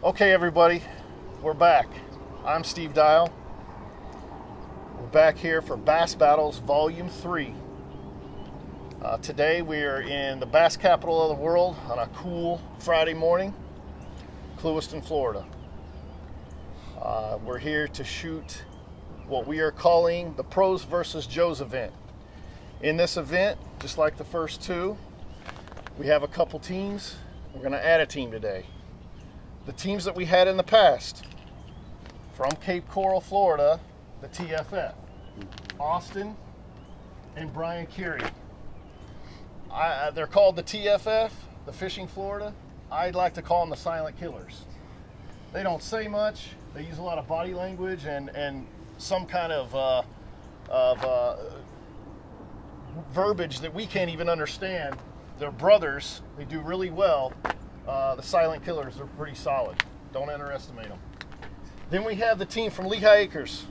Okay, everybody, we're back. I'm Steve Dial. We're back here for Bass Battles Volume 3. Today we are in the bass capital of the world on a cool Friday morning, Clewiston, Florida. We're here to shoot what we are calling the Pros versus Joes event. In this event, just like the first two, we have a couple teams. We're going to add a team today. The teams that we had in the past, from Cape Coral, Florida, the TFF, Austin and Brian Curie. They're called the TFF, the Fishing Florida. I'd like to call them the Silent Killers. They don't say much. They use a lot of body language and some kind of verbiage that we can't even understand. They're brothers. They do really well. The Silent Killers are pretty solid. Don't underestimate them. Then we have the team from Lehigh Acres.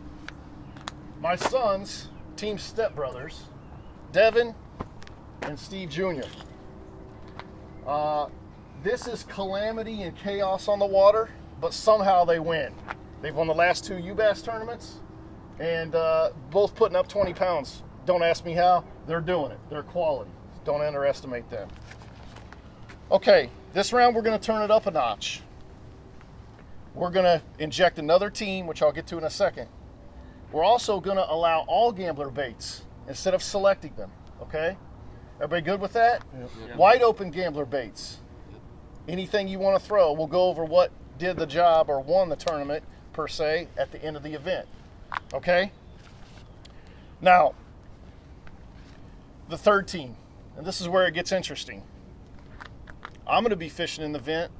My sons, TeamStepbrothers, Devin and Steve Jr. This is calamity and chaos on the water, but somehow they win. They've won the last two UBass tournaments and both putting up 20 pounds. Don't ask me how. They're doing it. They're quality. Don't underestimate them. Okay, this round we're going to turn it up a notch. We're going to inject another team, which I'll get to in a second. We're also going to allow all gambler baits instead of selecting them, okay? Everybody good with that? Yep. Wide open gambler baits. Anything you want to throw, we'll go over what did the job or won the tournament, per se, at the end of the event, okay? Now, the third team, and this is where it gets interesting. I'm going to be fishing in the event,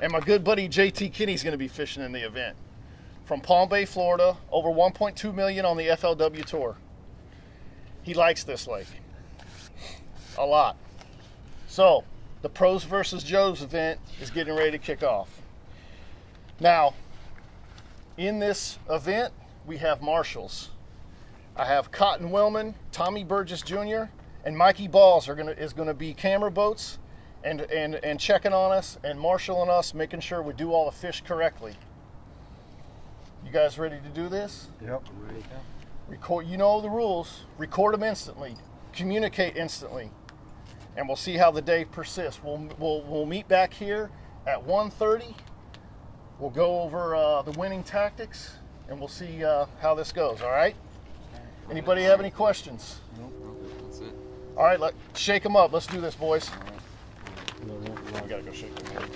and my good buddy JT Kenney is going to be fishing in the event. From Palm Bay, Florida, over 1.2 million on the FLW Tour. He likes this lake a lot. So, the Pros versus Joes event is getting ready to kick off. Now, in this event, we have marshals. I have Cotton Wellman, Tommy Burgess Jr., and Mikey Balls is going to be camera boats and checking on us and marshaling us, making sure we do all the fish correctly. You guys ready to do this? Yep. I'm ready to go. Record. You know the rules. Record them instantly. Communicate instantly, and we'll see how the day persists. We'll meet back here at 1:30. We'll go over the winning tactics, and we'll see how this goes. All right. Anybody have any questions? Nope. That's it. All right. Let's shake them up. Let's do this, boys. We gotta go shake them up.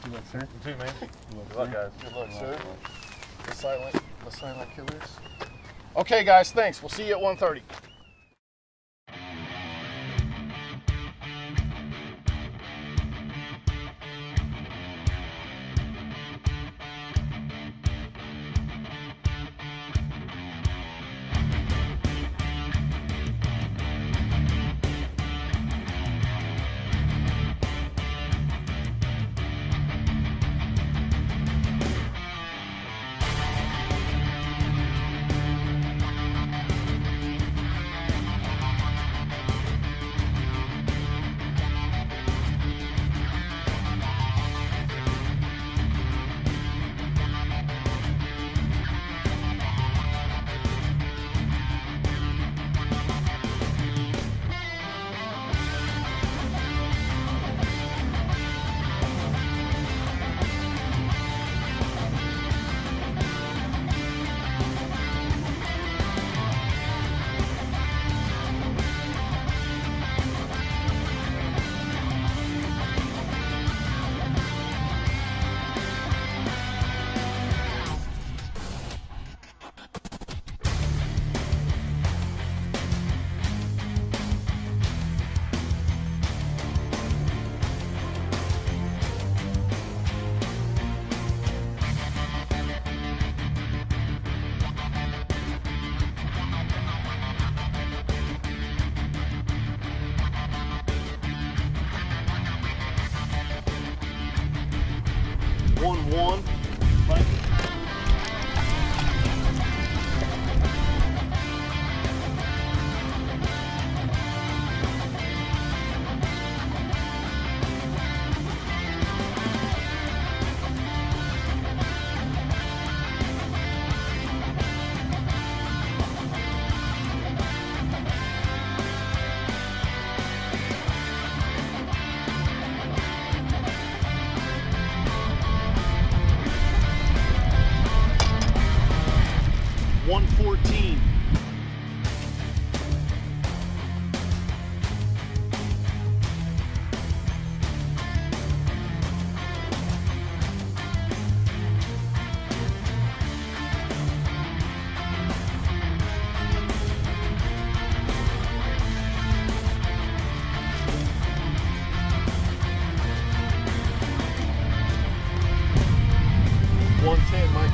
Good luck, sir. You too, man. Good luck, guys. Good luck, sir. The silent killers. Okay, guys. Thanks. We'll see you at 1:30. One. 114. Mike.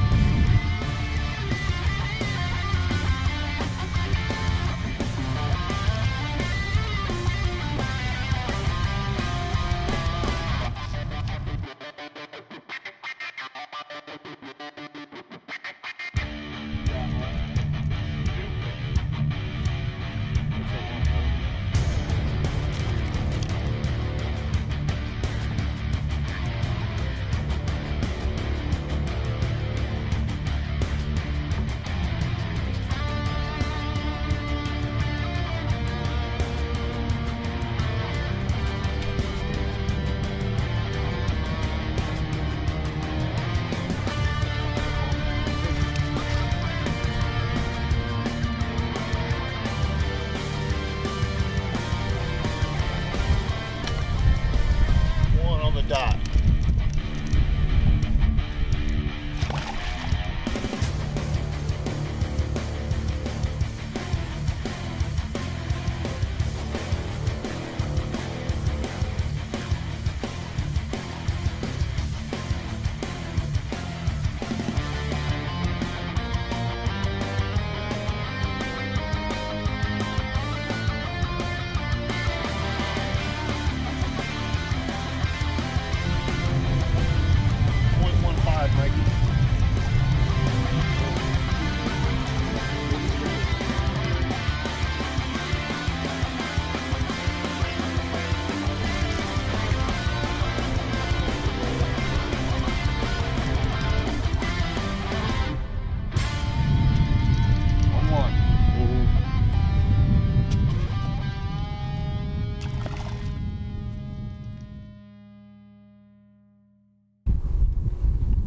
Dot.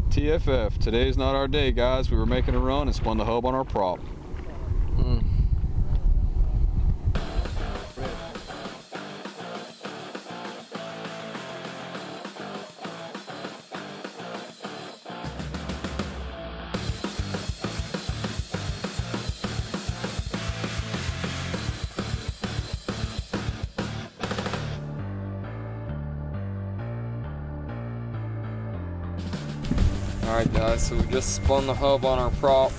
TFF, today's not our day, guys. We were making a run and spun the hub on our prop. Alright guys, so we just spun the hub on our prop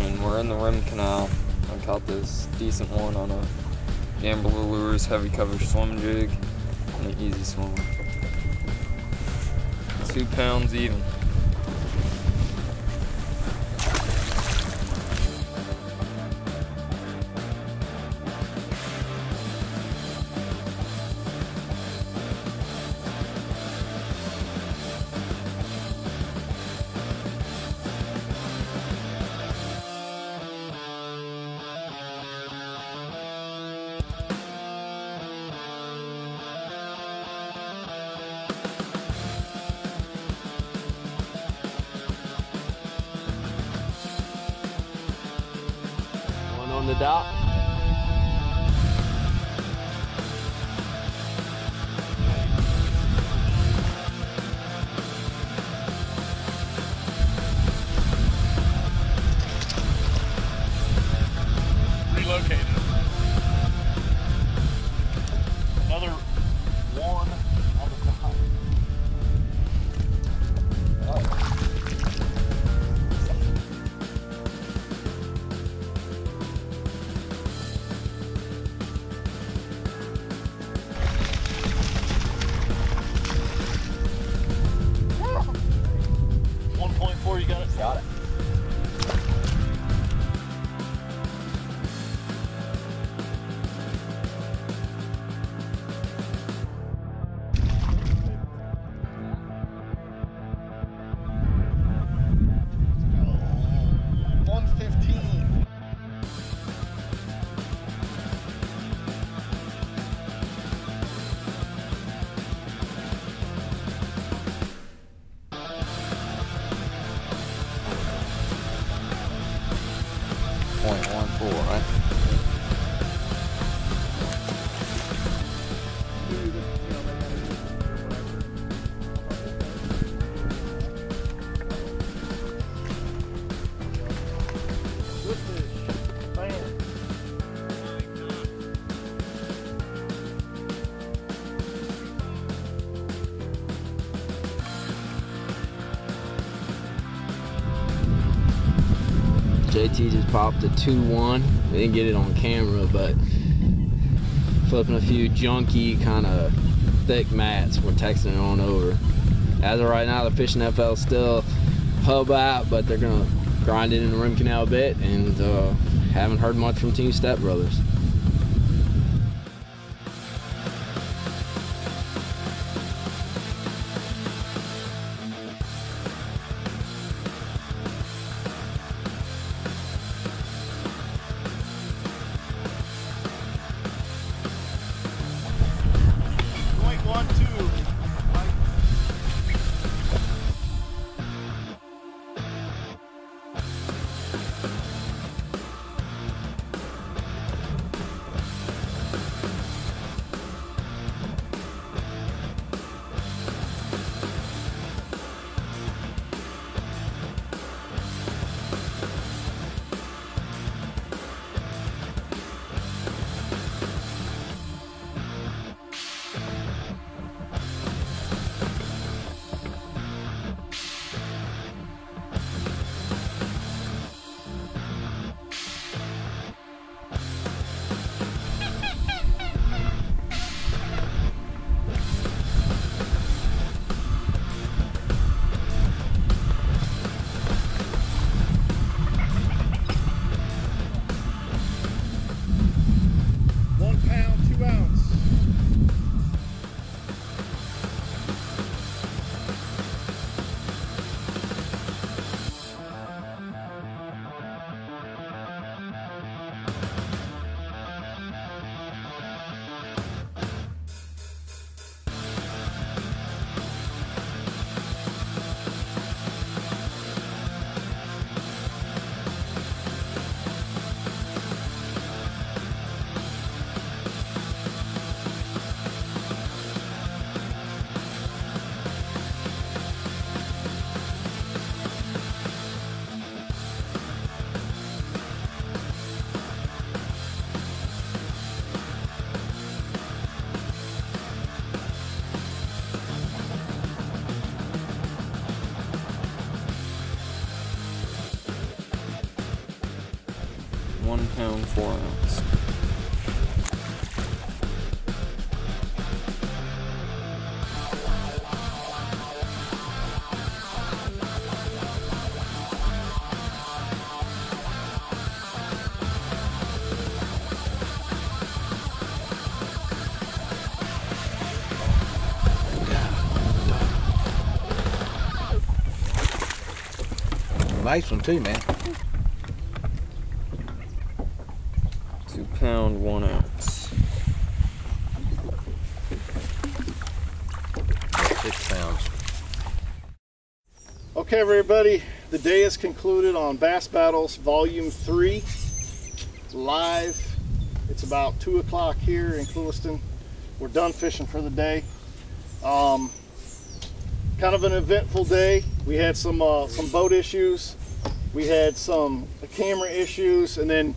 and we're in the rim canal. I caught this decent one on a Gambler Lures heavy cover swim jig and an easy swim. 2 pounds even. On the dot. Relocated. Another one on the dot. 4, right? JT just popped a 2-1. We didn't get it on camera, but flipping a few junky kind of thick mats. We're texting it on over. As of right now, the Fishing FL is still hub out, but they're gonna grind it in the rim canal a bit, and haven't heard much from Team Stepbrothers. £1 4 ounce. Nice one too, man. £2 1 ounce. 6 pounds. Okay, everybody, the day is concluded on Bass Battles Volume 3, live. It's about 2 o'clock here in Clewiston. We're done fishing for the day. Kind of an eventful day. We had some boat issues. We had some camera issues, and then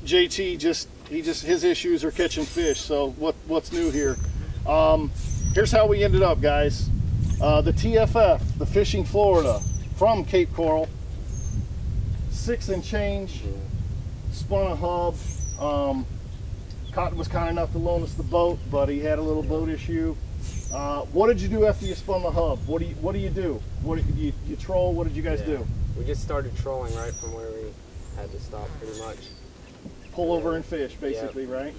JT his issues are catching fish. So what's new here? Here's how we ended up, guys. The TFF, the Fishing Florida from Cape Coral, 6 and change, spun a hub. Cotton was kind enough to loan us the boat, but he had a little boat issue. What did you do after you spun the hub? What do you do? You troll? What did you guys do? We just started trolling right from where we had to stop, pretty much. Pull over and fish, basically, right?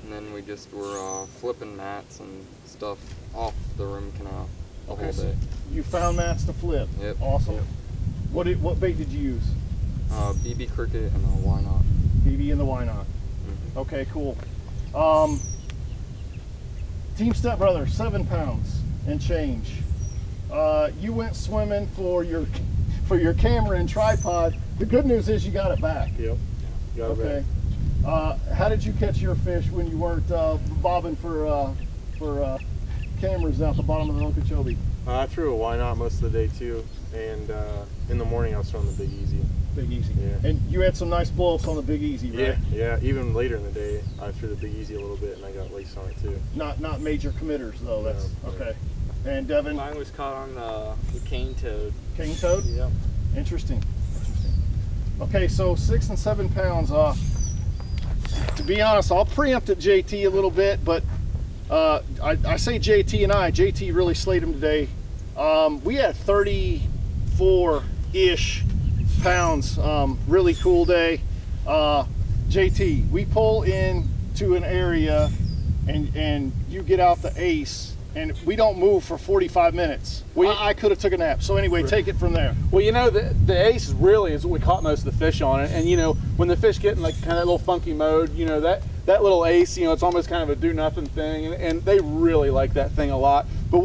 And then we just were flipping mats and stuff off the rim canal the whole day. You found mats to flip. Yep. Awesome. Yep. What bait did you use? BB cricket and a why not. BB and the why not. Okay, cool. Team Stepbrothers, 7 pounds and change. You went swimming for your camera and tripod. The good news is you got it back. Yep. Got it Okay. How did you catch your fish when you weren't bobbing for cameras out the bottom of the Okeechobee? I threw a why not most of the day too, and in the morning I was throwing the Big Easy. Big Easy. Yeah. And you had some nice blow-ups on the Big Easy, right? Yeah. Even later in the day, I threw the Big Easy a little bit, and I got laced on it too. Not major committers though. That's No, okay. And Devin, Mine was caught on the cane toad. King toad. Yep. Interesting. Okay, so 6 and 7 pounds. To be honest, I'll preempt at JT a little bit, but I say JT and JT really slayed him today. We had 34-ish pounds. Really cool day. JT, we pull into an area and you get out the ace, and we don't move for 45 minutes. I could have took a nap. So anyway, take it from there. Well, you know, the ace really is what we caught most of the fish on. And you know, when the fish get in like kind of a little funky mode, you know, that little ace, you know, it's almost kind of a do nothing thing, and they really like that thing a lot. But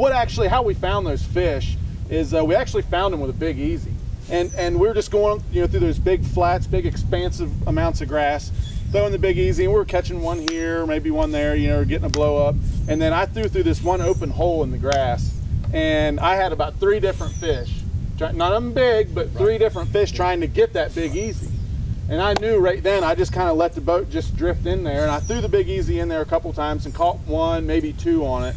how we found those fish is we actually found them with a Big Easy. And we were just going, you know, through those big flats, big expansive amounts of grass, throwing the Big Easy, and we were catching one here, maybe one there, you know, or getting a blow up. And then I threw through this one open hole in the grass, and I had about 3 different fish. None of them big, but 3 different fish trying to get that Big Easy. And I knew right then, I just kind of let the boat just drift in there, and I threw the Big Easy in there a couple times and caught 1, maybe 2 on it.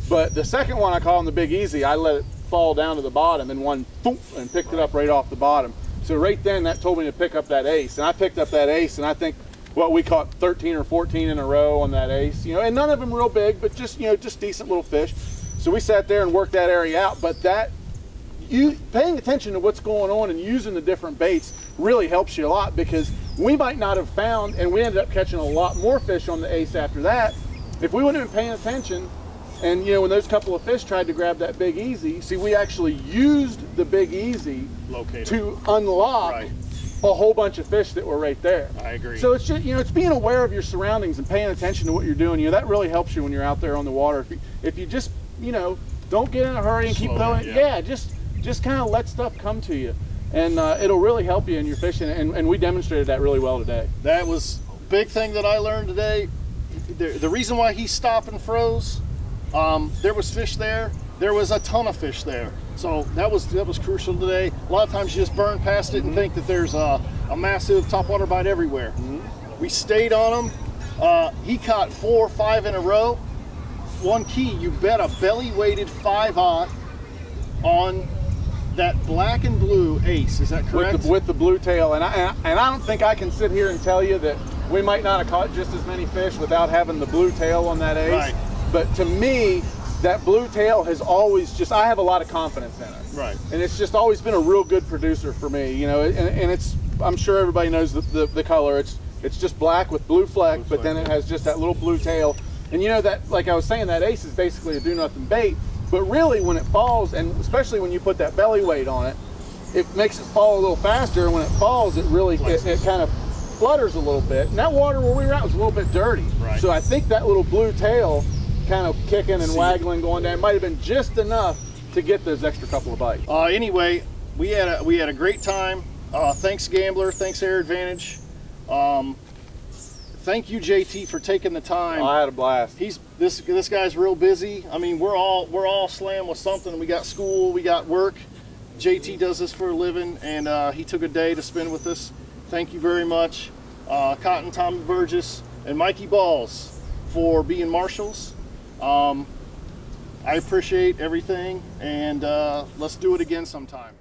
But the second one I caught on the Big Easy, I let it fall down to the bottom, and one boom, and picked it up right off the bottom. So right then, that told me to pick up that ace, and I picked up that ace, and I think we caught 13 or 14 in a row on that ace, you know, and none of them real big, but just, you know, just decent little fish. So we sat there and worked that area out. But paying attention to what's going on and using the different baits really helps you a lot, because we might not have found, and we ended up catching a lot more fish on the ace after that, if we wouldn't have been paying attention. And you know, when those couple of fish tried to grab that Big Easy, see, we actually used the Big Easy to unlock a whole bunch of fish that were right there. I agree. So it's just, you know, it's being aware of your surroundings and paying attention to what you're doing. You know, that really helps you when you're out there on the water. If you just, you know, don't get in a hurry and keep throwing. Yeah, just kind of let stuff come to you, and it'll really help you in your fishing. And we demonstrated that really well today. That was a big thing that I learned today. The reason why he stopped and froze, there was fish there. There was a ton of fish there. So that was crucial today. A lot of times you just burn past it and think that there's a massive topwater bite everywhere. We stayed on him. He caught 4 or 5 in a row. One key, you bet a belly weighted 5/0 on that black and blue ace. Is that correct? With the blue tail, and I don't think I can sit here and tell you that we might not have caught just as many fish without having the blue tail on that ace. Right. But to me, that blue tail has always I have a lot of confidence in it. Right. And it's just always been a real good producer for me, you know, and it's, I'm sure everybody knows the color. It's just black with blue fleck, but then it has just that little blue tail. And you know, that, like I was saying, that ace is basically a do-nothing bait, but really when it falls, and especially when you put that belly weight on it, it makes it fall a little faster, and when it falls, it really, it kind of flutters a little bit. And that water where we were at was a little bit dirty. Right. So I think that little blue tail kind of kicking and waggling going down might have been just enough to get those extra couple of bites. Anyway, we had a great time. Thanks Gambler, thanks Air Advantage. Thank you JT for taking the time. I had a blast. This guy's real busy. I mean, we're all slammed with something. We got school, we got work. JT does this for a living, and he took a day to spend with us. Thank you very much. Cotton, Tommy Burgess, and Mikey Balls for being marshals. I appreciate everything, and let's do it again sometime.